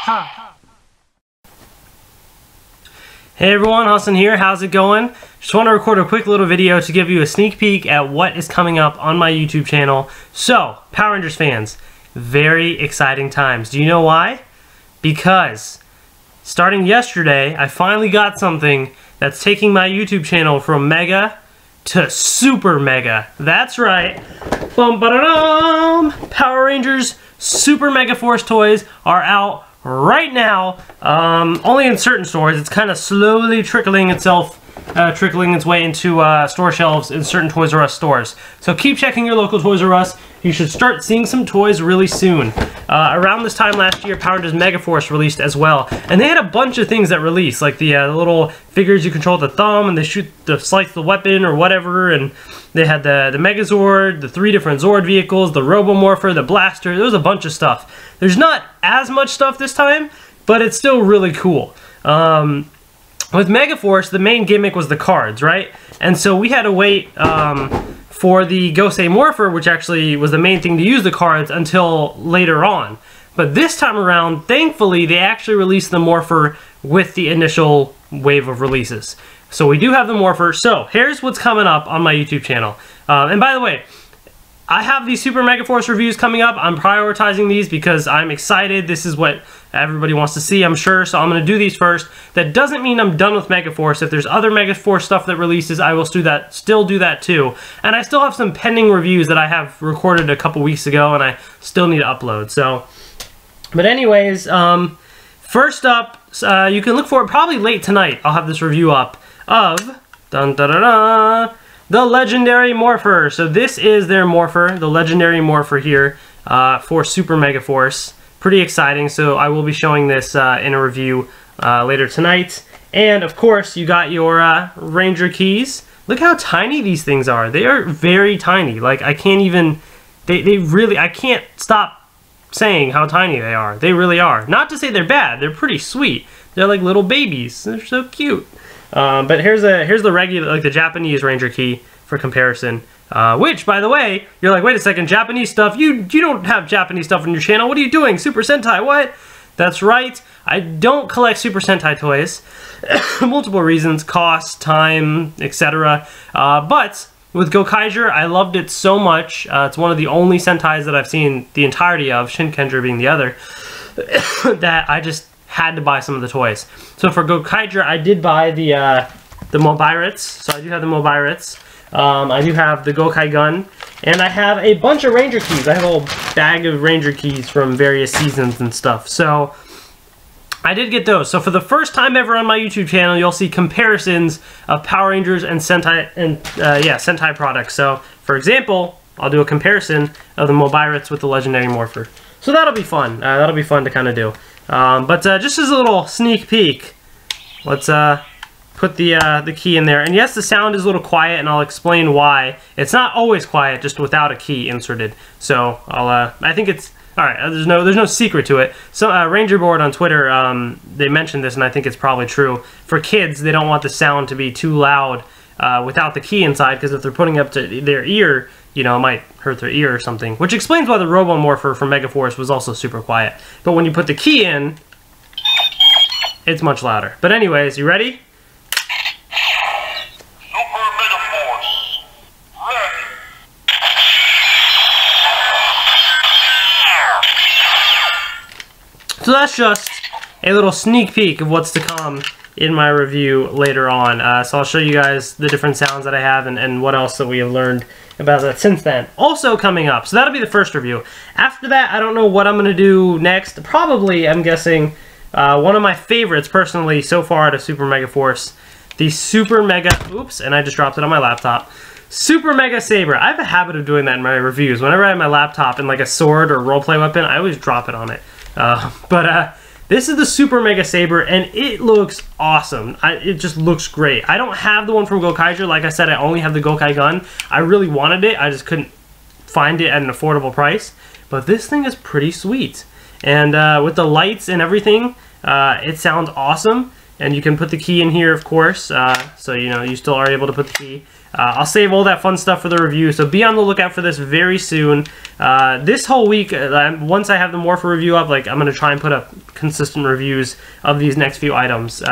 Hey everyone, Hassan here. How's it going? Just want to record a quick little video to give you a sneak peek at what is coming up on my YouTube channel. So, Power Rangers fans, very exciting times. Do you know why? Because starting yesterday, I finally got something that's taking my YouTube channel from Mega to Super Mega. That's right. Bum ba da dum. Power Rangers Super Megaforce toys are out right now. Only in certain stores. It's kind of slowly trickling its way into store shelves in certain Toys R Us stores. So keep checking your local Toys R Us. You should start seeing some toys really soon. Around this time last year, Power Rangers Megaforce released as well. And they had a bunch of things that released, like the little figures you control with the thumb, and they slice the weapon or whatever, and they had the Megazord, the 3 different Zord vehicles, the Morpher, the Blaster. There was a bunch of stuff. There's not as much stuff this time, but it's still really cool. With Megaforce, the main gimmick was the cards, right? And so we had to wait for the Morpher, which actually was the main thing to use the cards, until later on. But this time around, thankfully, they actually released the Morpher with the initial wave of releases. So we do have the Morpher. So here's what's coming up on my YouTube channel. And by the way, I have these Super Megaforce reviews coming up. I'm prioritizing these because I'm excited. This is what everybody wants to see, I'm sure, so I'm going to do these first. That doesn't mean I'm done with Megaforce. If there's other Megaforce stuff that releases, I will still do that too. And I still have some pending reviews that I have recorded a couple weeks ago, and I still need to upload. So, but anyways, first up, you can look for it probably late tonight. I'll have this review up of the Legendary Morpher. So this is their Morpher, the Legendary Morpher here for Super Megaforce. Pretty exciting, so I will be showing this in a review later tonight. And of course, you got your Ranger keys. Look how tiny these things are. They are very tiny. Like, I can't even, I can't stop saying how tiny they are. They really are. Not to say they're bad, they're pretty sweet. They're like little babies. They're so cute. But here's the regular, like the Japanese Ranger key for comparison. Which, by the way, you're like, wait a second, Japanese stuff? You don't have Japanese stuff on your channel. What are you doing? Super Sentai, what? That's right. I don't collect Super Sentai toys. Multiple reasons, cost, time, etc. But with Gokaiger, I loved it so much. It's one of the only Sentais that I've seen the entirety of, Shinkenger being the other, that I just had to buy some of the toys. So for Gokaiger, I did buy the Mobirates. So I do have the Mobirates. I do have the Gokai gun, and I have a bunch of Ranger keys. I have a whole bag of Ranger keys from various seasons and stuff. So I did get those. So for the first time ever on my YouTube channel, you'll see comparisons of Power Rangers and Sentai Sentai products. So for example, I'll do a comparison of the Mobirates with the Legendary Morpher. So that'll be fun. That'll be fun to kind of do. But just as a little sneak peek, let's put the key in there. And yes, the sound is a little quiet, and I'll explain why. It's not always quiet, just without a key inserted. So I think it's all right. There's no secret to it. So Ranger Board on Twitter, they mentioned this, and I think it's probably true. For kids, they don't want the sound to be too loud without the key inside, because if they're putting it up to their ear, you know, it might hurt their ear or something. Which explains why the Morpher from Megaforce was also super quiet. But when you put the key in, it's much louder. But anyways, you ready? So that's just a little sneak peek of what's to come in my review later on. So I'll show you guys the different sounds that I have and what else that we have learned about that since then. Also coming up, so that'll be the first review. After that, I don't know what I'm going to do next. Probably, I'm guessing, one of my favorites personally so far out of Super Megaforce, the Super Mega, oops, and I just dropped it on my laptop. Super Mega Saber. I have a habit of doing that in my reviews. Whenever I have my laptop and like a sword or roleplay weapon, I always drop it on it. This is the Super Mega Saber, and it looks awesome. It just looks great. I don't have the one from Gokaiger. Like I said, I only have the Gokai gun. I really wanted it. I just couldn't find it at an affordable price. But this thing is pretty sweet. And with the lights and everything, it sounds awesome. and you can put the key in here, of course, so you know you still are able to put the key. I'll save all that fun stuff for the review, so be on the lookout for this very soon. This whole week, once I have the Morpher review up, like, I'm going to try and put up consistent reviews of these next few items.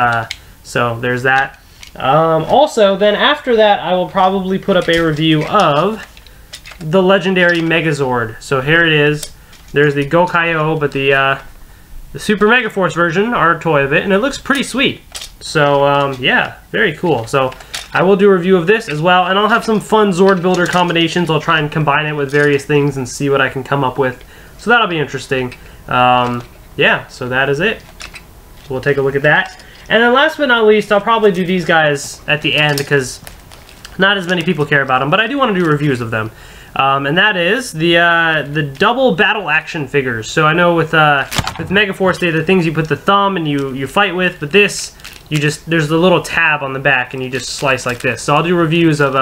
So there's that. Also, then after that, I will probably put up a review of the legendary Megazord. So here it is. There's the Go-Kai-O, but the Super Megaforce version, our toy of it, and it looks pretty sweet. So yeah, very cool. So I will do a review of this as well, and I'll have some fun Zord builder combinations. I'll try and combine it with various things and see what I can come up with. So that'll be interesting. Yeah, so that is it. We'll take a look at that. And then last but not least, I'll probably do these guys at the end because not as many people care about them, but I do want to do reviews of them. And that is the double battle action figures. So I know with Megaforce, they're the things you put the thumb and you fight with, but this, there's the little tab on the back and you just slice like this. So I'll do reviews of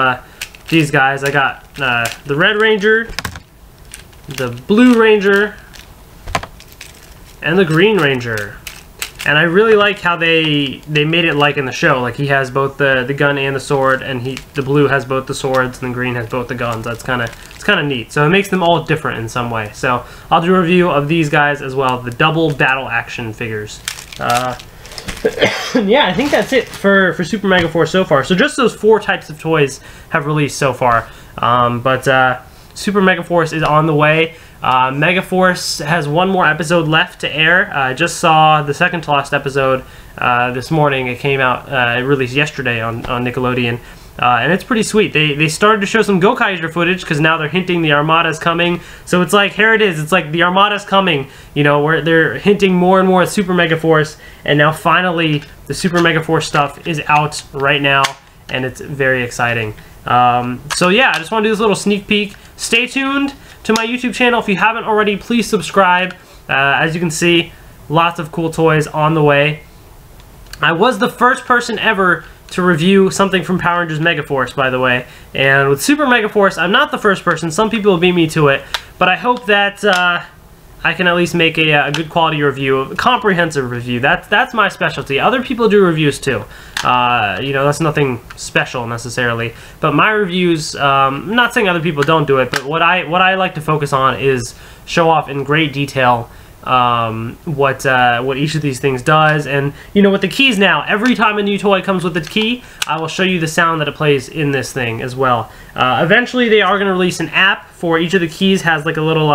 these guys. I got the Red Ranger, the Blue Ranger, and the Green Ranger. And I really like how they made it like in the show. Like he has both the gun and the sword, and the blue has both the swords, and the green has both the guns. That's kind of neat. So it makes them all different in some way. So I'll do a review of these guys as well, the double battle action figures. Yeah, I think that's it for Super Megaforce so far. So just those 4 types of toys have released so far. But Super Megaforce is on the way. Megaforce has 1 more episode left to air. I just saw the second to last episode this morning. It came out, it released yesterday on Nickelodeon. And it's pretty sweet. They started to show some Go-Kaiser footage because now they're hinting the Armada's coming. So it's like, here it is. It's like the Armada's coming. You know, where they're hinting more and more at Super Megaforce. And now finally, the Super Megaforce stuff is out right now. And it's very exciting. So yeah, I just want to do this little sneak peek. Stay tuned to my YouTube channel. If you haven't already, please subscribe. As you can see, lots of cool toys on the way. I was the first person ever to review something from Power Rangers Megaforce, by the way. And with Super Megaforce, I'm not the first person. Some people will beat me to it. But I hope that I can at least make a good quality review, a comprehensive review. That's my specialty. Other people do reviews too. You know, that's nothing special necessarily. But my reviews, I'm not saying other people don't do it, but what I like to focus on is show off in great detail what each of these things does. And you know, with the keys now, every time a new toy comes with a key, I will show you the sound that it plays in this thing as well. Eventually they are going to release an app for each of the keys. Has like a little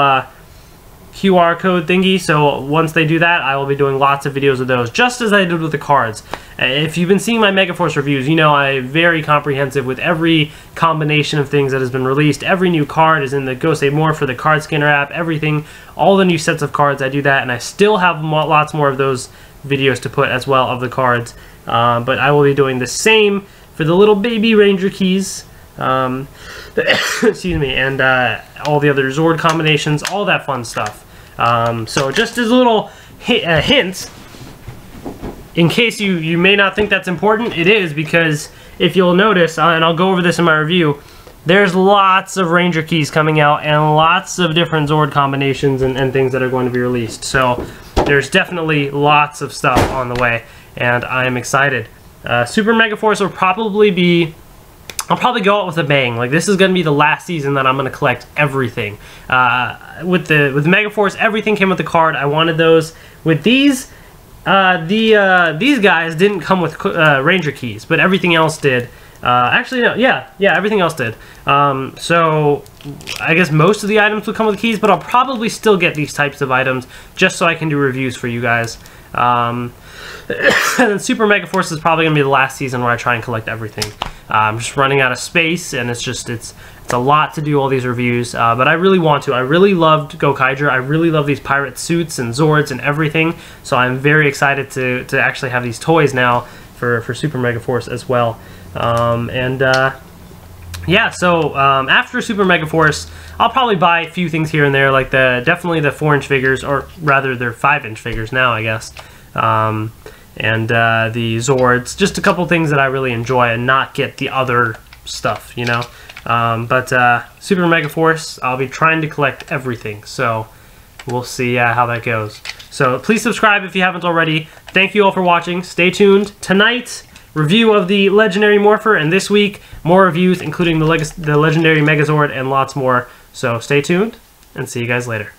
QR code thingy, so once they do that, I will be doing lots of videos of those, just as I did with the cards. If you've been seeing my Megaforce reviews, you know I'm very comprehensive with every combination of things that has been released. Every new card is in the Go Save More for the card scanner app, everything, all the new sets of cards, I do that, and I still have lots more of those videos to put as well of the cards. But I will be doing the same for the little baby Ranger keys. Excuse me, and all the other Zord combinations, all that fun stuff. So just as a little hint, in case you may not think that's important, it is, because if you'll notice, and I'll go over this in my review, there's lots of Ranger keys coming out and lots of different Zord combinations and things that are going to be released. So there's definitely lots of stuff on the way, and I'm excited. Super Megaforce will probably be... I'll probably go out with a bang. Like, this is going to be the last season that I'm going to collect everything. With Megaforce, everything came with the card. I wanted those. With these, these guys didn't come with Ranger keys, but everything else did. Actually, no, yeah, everything else did. So I guess most of the items will come with keys, but I'll probably still get these types of items just so I can do reviews for you guys. And then Super Megaforce is probably going to be the last season where I try and collect everything. I'm just running out of space, and it's a lot to do all these reviews, but I really want to. I really loved Go-Kaiser. I really love these pirate suits and Zords and everything, so I'm very excited to actually have these toys now for Super Megaforce as well. Yeah, so after Super Megaforce, I'll probably buy a few things here and there, like definitely the 4-inch figures, or rather they're 5-inch figures now, I guess. And the Zords, just a couple things that I really enjoy and not get the other stuff, you know. But Super Megaforce, I'll be trying to collect everything, so we'll see how that goes. So please subscribe if you haven't already. thank you all for watching. Stay tuned. Tonight, review of the Legendary Morpher, and this week, more reviews, including the Legendary Megazord and lots more. So stay tuned, and see you guys later.